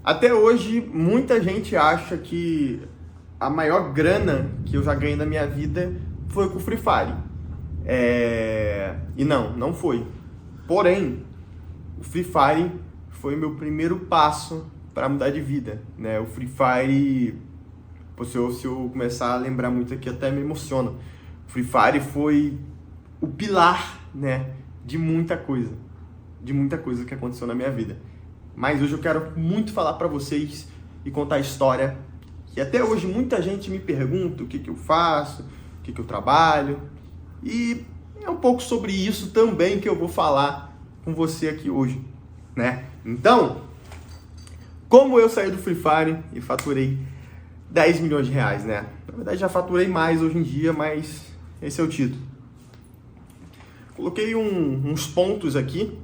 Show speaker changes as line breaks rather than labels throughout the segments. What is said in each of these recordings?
Até hoje, muita gente acha que a maior grana que eu já ganhei na minha vida foi com o Free Fire. E não foi. Porém, o Free Fire foi meu primeiro passo para mudar de vida, né? O Free Fire, se eu começar a lembrar muito aqui, até me emociona. O Free Fire foi o pilar, né, de muita coisa que aconteceu na minha vida. Mas hoje eu quero muito falar para vocês e contar a história que até hoje muita gente me pergunta o que eu faço, o que eu trabalho, e é um pouco sobre isso também que eu vou falar com você aqui hoje, né? Então, como eu saí do Free Fire e faturei 10 milhões de reais, né? Na verdade já faturei mais hoje em dia, mas esse é o título. Coloquei uns pontos aqui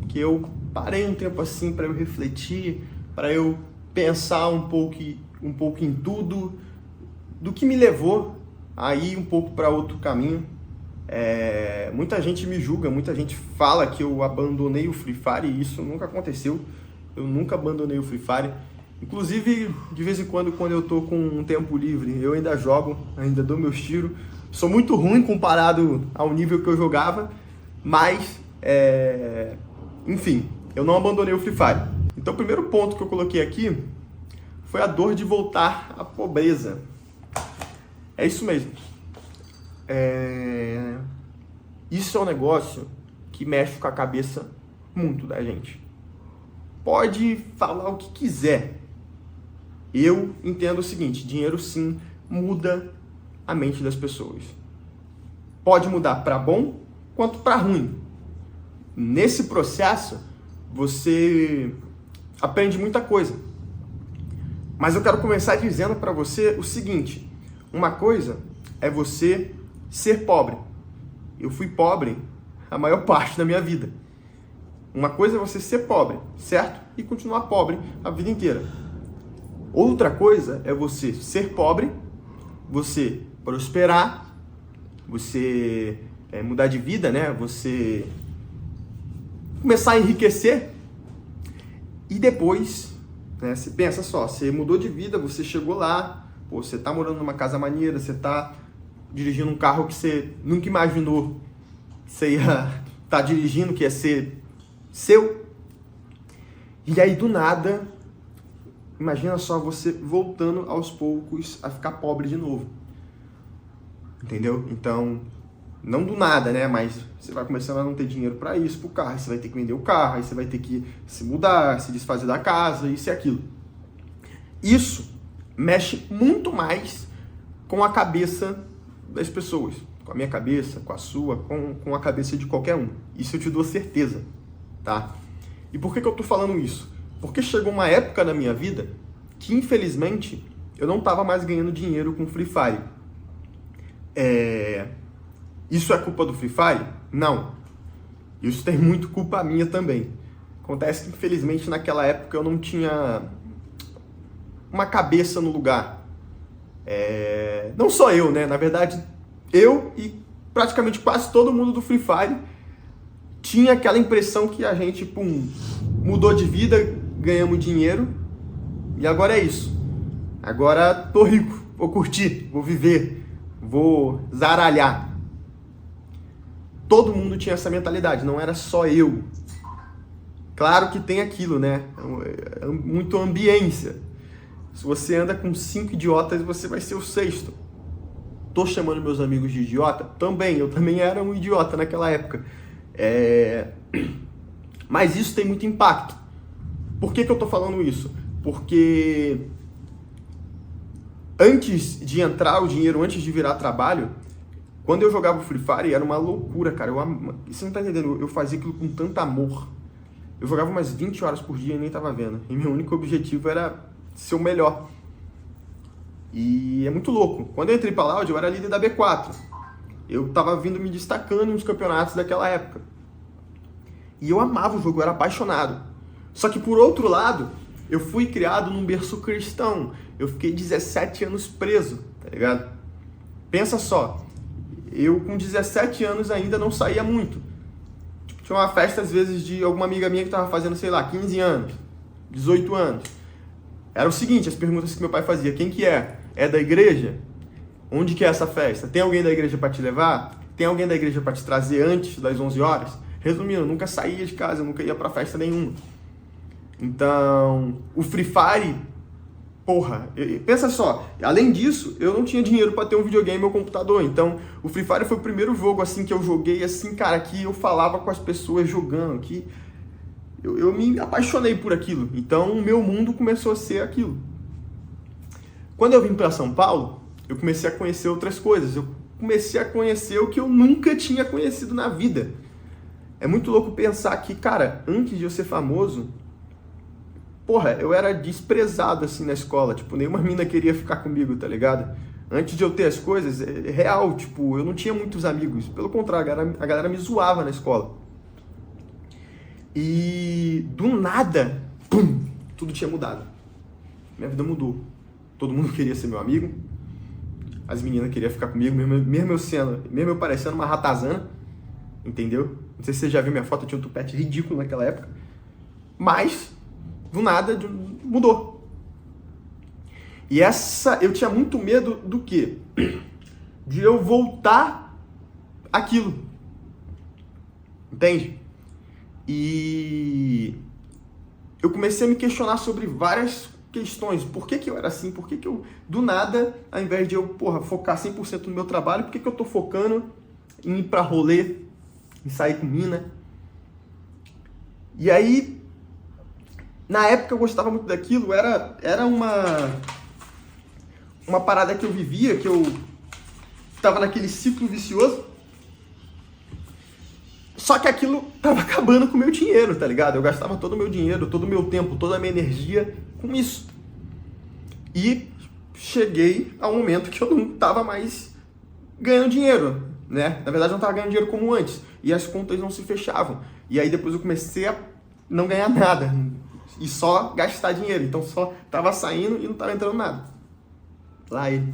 que eu parei um tempo assim para eu refletir, para eu pensar um pouco em tudo, do que me levou a ir um pouco para outro caminho. Muita gente me julga, muita gente fala que eu abandonei o Free Fire e isso nunca aconteceu. Eu nunca abandonei o Free Fire. Inclusive, de vez em quando eu tô com um tempo livre, eu ainda jogo, ainda dou meus tiros. Sou muito ruim comparado ao nível que eu jogava, mas, enfim, eu não abandonei o Free Fire. Então, o primeiro ponto que eu coloquei aqui foi a dor de voltar à pobreza. É isso mesmo. Isso é um negócio que mexe com a cabeça muito da gente. Pode falar o que quiser. Eu entendo o seguinte: dinheiro sim muda a mente das pessoas. Pode mudar para bom quanto para ruim. Nesse processo, você aprende muita coisa. Mas eu quero começar dizendo para você o seguinte: uma coisa é você ser pobre. Eu fui pobre a maior parte da minha vida. Uma coisa é você ser pobre, certo? E continuar pobre a vida inteira. Outra coisa é você ser pobre, você prosperar, você mudar de vida, né? Você começar a enriquecer e depois, né? Você pensa só, você mudou de vida, você chegou lá, você tá morando numa casa maneira, você tá dirigindo um carro que você nunca imaginou que você ia estar dirigindo, que ia ser seu. E aí do nada, imagina só você voltando aos poucos a ficar pobre de novo. Entendeu? Então, não do nada, né? Mas você vai começando a não ter dinheiro para isso, pro carro, aí você vai ter que vender o carro, aí você vai ter que se mudar, se desfazer da casa, isso e aquilo. Isso mexe muito mais com a cabeça das pessoas, com a minha cabeça, com a sua, com a cabeça de qualquer um. Isso eu te dou certeza, tá? E por que eu tô falando isso? Porque chegou uma época na minha vida que, infelizmente, eu não tava mais ganhando dinheiro com Free Fire. Isso é culpa do Free Fire? Não. Isso tem muito culpa minha também. Acontece que, infelizmente, naquela época eu não tinha uma cabeça no lugar. Não só eu, né? Na verdade, eu e praticamente quase todo mundo do Free Fire tinha aquela impressão que a gente, mudou de vida, ganhamos dinheiro e agora é isso. Agora tô rico, vou curtir, vou viver, vou zaralhar. Todo mundo tinha essa mentalidade, não era só eu. Claro que tem aquilo, né? Muito ambiência. Se você anda com 5 idiotas, você vai ser o 6º. Tô chamando meus amigos de idiota? Também, eu também era um idiota naquela época. Mas isso tem muito impacto. Por que eu tô falando isso? Porque antes de entrar o dinheiro, antes de virar trabalho, quando eu jogava Free Fire, era uma loucura, cara. Você não tá entendendo, eu fazia aquilo com tanto amor. Eu jogava umas 20 horas por dia e nem tava vendo. E meu único objetivo era ser o melhor. E é muito louco. Quando eu entrei pra Loud, eu era líder da B4. Eu tava vindo me destacando nos campeonatos daquela época. E eu amava o jogo, eu era apaixonado. Só que por outro lado, eu fui criado num berço cristão. Eu fiquei 17 anos preso, tá ligado? Pensa só, eu com 17 anos ainda não saía muito. Tipo, tinha uma festa às vezes de alguma amiga minha que tava fazendo, sei lá, 15 anos. 18 anos. Era o seguinte, as perguntas que meu pai fazia: quem que é? É da igreja? Onde que é essa festa? Tem alguém da igreja para te levar? Tem alguém da igreja para te trazer antes das 11 horas? Resumindo, eu nunca saía de casa, eu nunca ia para festa nenhuma. Então, o Free Fire, porra, pensa só, além disso, eu não tinha dinheiro para ter um videogame ou computador. Então, o Free Fire foi o primeiro jogo assim que eu joguei, assim, cara, que eu falava com as pessoas jogando, que eu me apaixonei por aquilo. Então, o meu mundo começou a ser aquilo. Quando eu vim para São Paulo, eu comecei a conhecer outras coisas. Eu comecei a conhecer o que eu nunca tinha conhecido na vida. É muito louco pensar que, cara, antes de eu ser famoso, porra, eu era desprezado assim na escola. Tipo, nenhuma mina queria ficar comigo, tá ligado? Antes de eu ter as coisas, é real, tipo, eu não tinha muitos amigos. Pelo contrário, a galera me zoava na escola. E do nada, pum, tudo tinha mudado. Minha vida mudou. Todo mundo queria ser meu amigo. As meninas queriam ficar comigo, mesmo eu parecendo uma ratazana. Entendeu? Não sei se você já viu minha foto, eu tinha um tupete ridículo naquela época. Mas, do nada, mudou. E eu tinha muito medo do quê? De eu voltar àquilo. Entende? E eu comecei a me questionar sobre várias questões. Por que eu era assim? Por que eu, do nada, ao invés de eu, focar 100% no meu trabalho, por que eu tô focando em ir pra rolê, em sair com mina? E aí, na época eu gostava muito daquilo, era uma parada que eu vivia, que eu tava naquele ciclo vicioso. Só que aquilo tava acabando com o meu dinheiro, tá ligado? Eu gastava todo o meu dinheiro, todo o meu tempo, toda a minha energia com isso. E cheguei a um momento que eu não tava mais ganhando dinheiro, né? Na verdade, eu não tava ganhando dinheiro como antes. E as contas não se fechavam. E aí depois eu comecei a não ganhar nada. E só gastar dinheiro. Então só tava saindo e não tava entrando nada. Lá ele.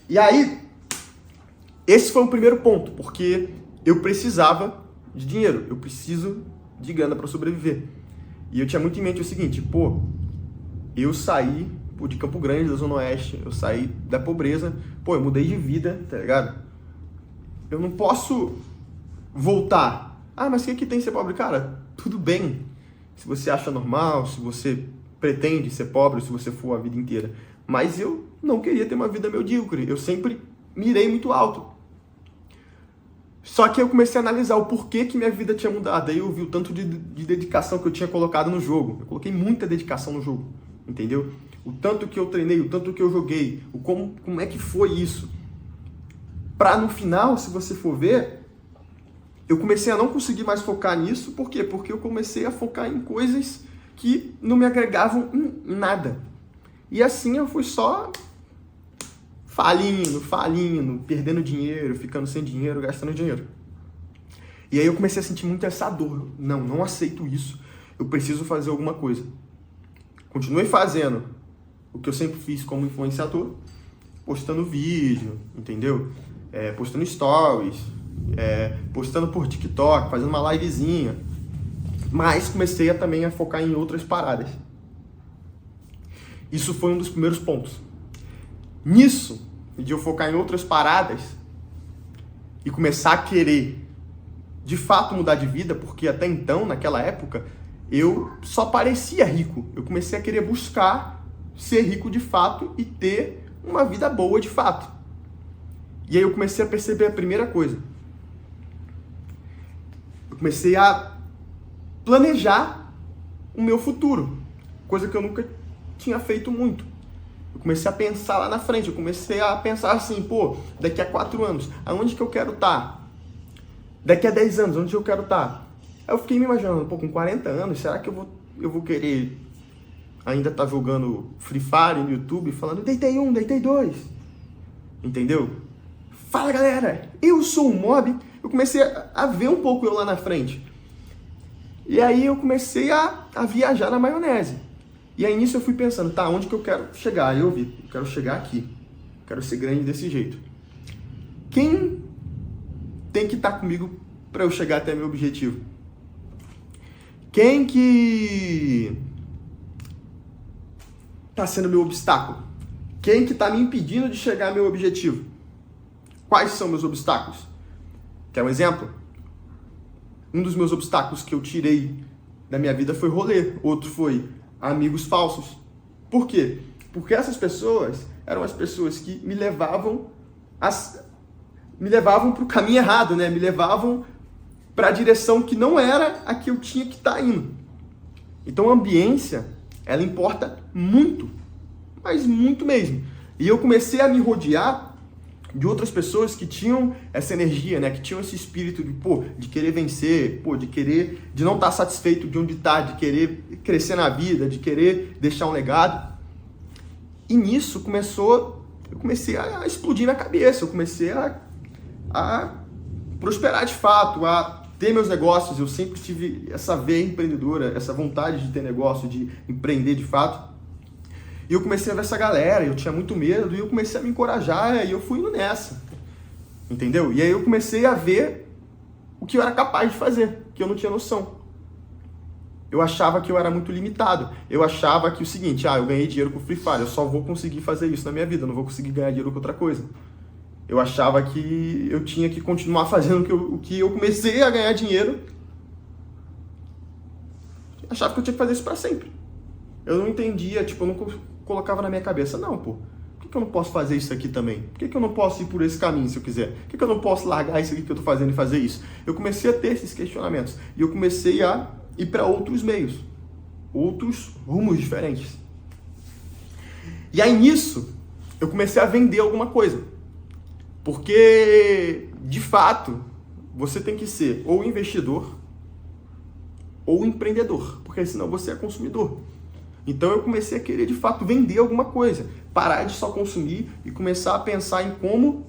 E aí, esse foi o primeiro ponto, porque eu precisava de dinheiro, eu preciso de grana para sobreviver. E eu tinha muito em mente o seguinte, eu saí de Campo Grande, da Zona Oeste, eu saí da pobreza, eu mudei de vida, tá ligado? Eu não posso voltar. Ah, mas o que tem ser pobre? Cara, tudo bem. Se você acha normal, se você pretende ser pobre, se você for a vida inteira. Mas eu não queria ter uma vida medíocre, eu sempre mirei muito alto. Só que eu comecei a analisar o porquê que minha vida tinha mudado. Aí eu vi o tanto de dedicação que eu tinha colocado no jogo. Eu coloquei muita dedicação no jogo, entendeu? O tanto que eu treinei, o tanto que eu joguei, como é que foi isso. Pra no final, se você for ver, eu comecei a não conseguir mais focar nisso. Por quê? Porque eu comecei a focar em coisas que não me agregavam em nada. E assim eu fui só falindo, perdendo dinheiro, ficando sem dinheiro, gastando dinheiro. E aí eu comecei a sentir muito essa dor. Não aceito isso. Eu preciso fazer alguma coisa. Continuei fazendo o que eu sempre fiz como influenciador, postando vídeo, entendeu? Postando stories, postando por TikTok, fazendo uma livezinha. Mas comecei também a focar em outras paradas. Isso foi um dos primeiros pontos. Nisso, de eu focar em outras paradas e começar a querer de fato mudar de vida, porque até então, naquela época, eu só parecia rico. Eu comecei a querer buscar ser rico de fato e ter uma vida boa de fato. E aí eu comecei a perceber a primeira coisa. Eu comecei a planejar o meu futuro, coisa que eu nunca tinha feito muito. Eu comecei a pensar lá na frente, eu comecei a pensar assim, daqui a 4 anos, aonde que eu quero estar? Daqui a 10 anos, onde eu quero estar? Aí eu fiquei me imaginando, com 40 anos, será que eu vou querer ainda estar jogando Free Fire no YouTube, falando, deitei 1, deitei 2? Entendeu? Fala galera, eu sou um mob. Eu comecei a ver um pouco eu lá na frente. E aí eu comecei a viajar na maionese. E aí nisso eu fui pensando, onde que eu quero chegar? Aí eu vi, eu quero chegar aqui. Quero ser grande desse jeito. Quem tem que estar comigo para eu chegar até meu objetivo? Quem que está sendo meu obstáculo? Quem que está me impedindo de chegar ao meu objetivo? Quais são meus obstáculos? Quer um exemplo? Um dos meus obstáculos que eu tirei da minha vida foi rolê. Outro foi amigos falsos. Por quê? Porque essas pessoas eram as pessoas que me levavam para o caminho errado, né? Me levavam para a direção que não era a que eu tinha que estar indo. Então a ambiência, ela importa muito, mas muito mesmo. E eu comecei a me rodear de outras pessoas que tinham essa energia, né? Que tinham esse espírito de querer vencer, de não estar satisfeito de onde está, de querer crescer na vida, de querer deixar um legado. E nisso eu comecei a explodir na cabeça, eu comecei a prosperar de fato, a ter meus negócios. Eu sempre tive essa veia empreendedora, essa vontade de ter negócio, de empreender de fato. E eu comecei a ver essa galera, eu tinha muito medo, e eu comecei a me encorajar, e eu fui indo nessa, entendeu? E aí eu comecei a ver o que eu era capaz de fazer, que eu não tinha noção. Eu achava que eu era muito limitado. Eu achava que o seguinte, eu ganhei dinheiro com Free Fire, eu só vou conseguir fazer isso na minha vida, eu não vou conseguir ganhar dinheiro com outra coisa. Eu achava que eu tinha que continuar fazendo o que eu comecei a ganhar dinheiro. Eu achava que eu tinha que fazer isso pra sempre. Eu não entendia, eu não colocava na minha cabeça, não, por que eu não posso fazer isso aqui também? Por que eu não posso ir por esse caminho se eu quiser? Por que eu não posso largar isso aqui que eu tô fazendo e fazer isso? Eu comecei a ter esses questionamentos e eu comecei a ir para outros meios, outros rumos diferentes. E aí nisso, eu comecei a vender alguma coisa. Porque, de fato, você tem que ser ou investidor ou empreendedor, porque senão você é consumidor. Então eu comecei a querer, de fato, vender alguma coisa, parar de só consumir e começar a pensar em como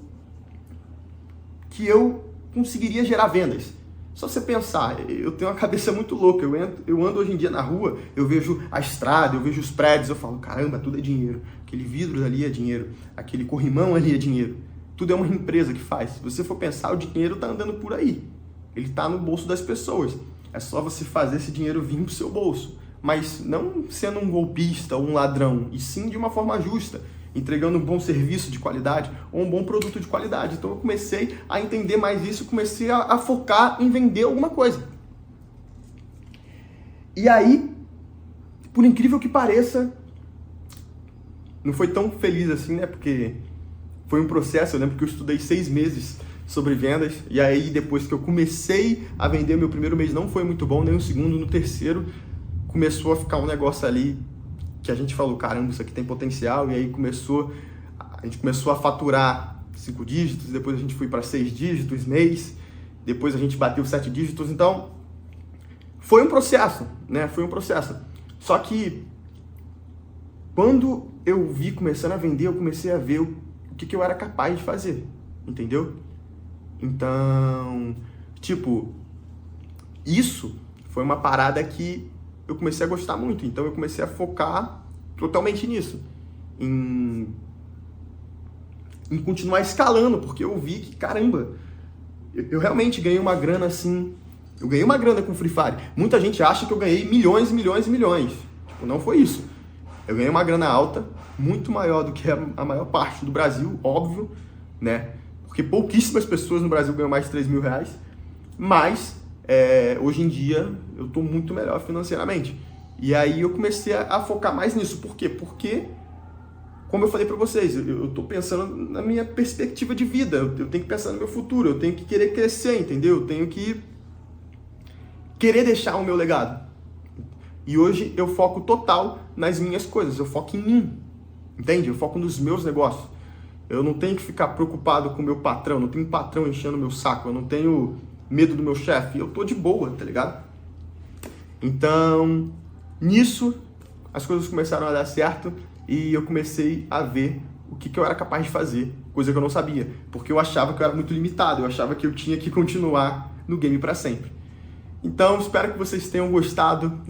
que eu conseguiria gerar vendas. Só você pensar, eu tenho uma cabeça muito louca, eu ando hoje em dia na rua, eu vejo a estrada, eu vejo os prédios, eu falo, caramba, tudo é dinheiro, aquele vidro ali é dinheiro, aquele corrimão ali é dinheiro, tudo é uma empresa que faz. Se você for pensar, o dinheiro está andando por aí, ele está no bolso das pessoas, é só você fazer esse dinheiro vir para o seu bolso, mas não sendo um golpista ou um ladrão, e sim de uma forma justa, entregando um bom serviço de qualidade ou um bom produto de qualidade. Então eu comecei a entender mais isso, comecei a focar em vender alguma coisa. E aí, por incrível que pareça, não foi tão feliz assim, né? Porque foi um processo, eu lembro que eu estudei 6 meses sobre vendas, e aí depois que eu comecei a vender, meu primeiro mês não foi muito bom, nem o segundo, no terceiro, começou a ficar um negócio ali que a gente falou, caramba, isso aqui tem potencial, e aí a gente começou a faturar 5 dígitos, depois a gente foi para 6 dígitos mês, depois a gente bateu 7 dígitos, então foi um processo, né? Foi um processo. Só que quando eu vi começando a vender, eu comecei a ver o que eu era capaz de fazer, entendeu? Então, isso foi uma parada que eu comecei a gostar muito, então eu comecei a focar totalmente nisso, em continuar escalando, porque eu vi que, caramba, eu realmente ganhei uma grana assim, eu ganhei uma grana com Free Fire. Muita gente acha que eu ganhei milhões e milhões e milhões, não foi isso. Eu ganhei uma grana alta, muito maior do que a maior parte do Brasil, óbvio, né? Porque pouquíssimas pessoas no Brasil ganham mais de 3 mil reais, mas hoje em dia eu estou muito melhor financeiramente. E aí eu comecei a focar mais nisso. Por quê? Porque, como eu falei para vocês, eu estou pensando na minha perspectiva de vida, eu tenho que pensar no meu futuro, eu tenho que querer crescer, entendeu? Eu tenho que querer deixar o meu legado. E hoje eu foco total nas minhas coisas, eu foco em mim, entende? Eu foco nos meus negócios. Eu não tenho que ficar preocupado com o meu patrão, não tenho um patrão enchendo o meu saco, eu não tenho medo do meu chefe, eu tô de boa, tá ligado? Então, nisso, as coisas começaram a dar certo e eu comecei a ver o que eu era capaz de fazer, coisa que eu não sabia, porque eu achava que eu era muito limitado, eu achava que eu tinha que continuar no game para sempre. Então, espero que vocês tenham gostado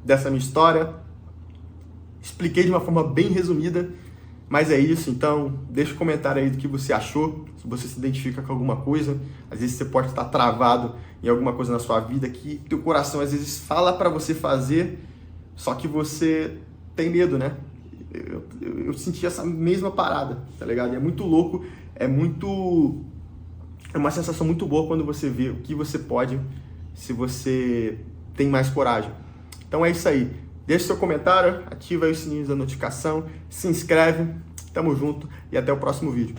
dessa minha história. Expliquei de uma forma bem resumida, mas é isso. Então, deixa um comentário aí do que você achou, se você se identifica com alguma coisa. Às vezes você pode estar travado em alguma coisa na sua vida que teu coração às vezes fala para você fazer, só que você tem medo, né? eu senti essa mesma parada, tá ligado? E é muito louco, é uma sensação muito boa quando você vê o que você pode, se você tem mais coragem. Então é isso aí. Deixa seu comentário, ativa aí o sininho da notificação, se inscreve, tamo junto e até o próximo vídeo.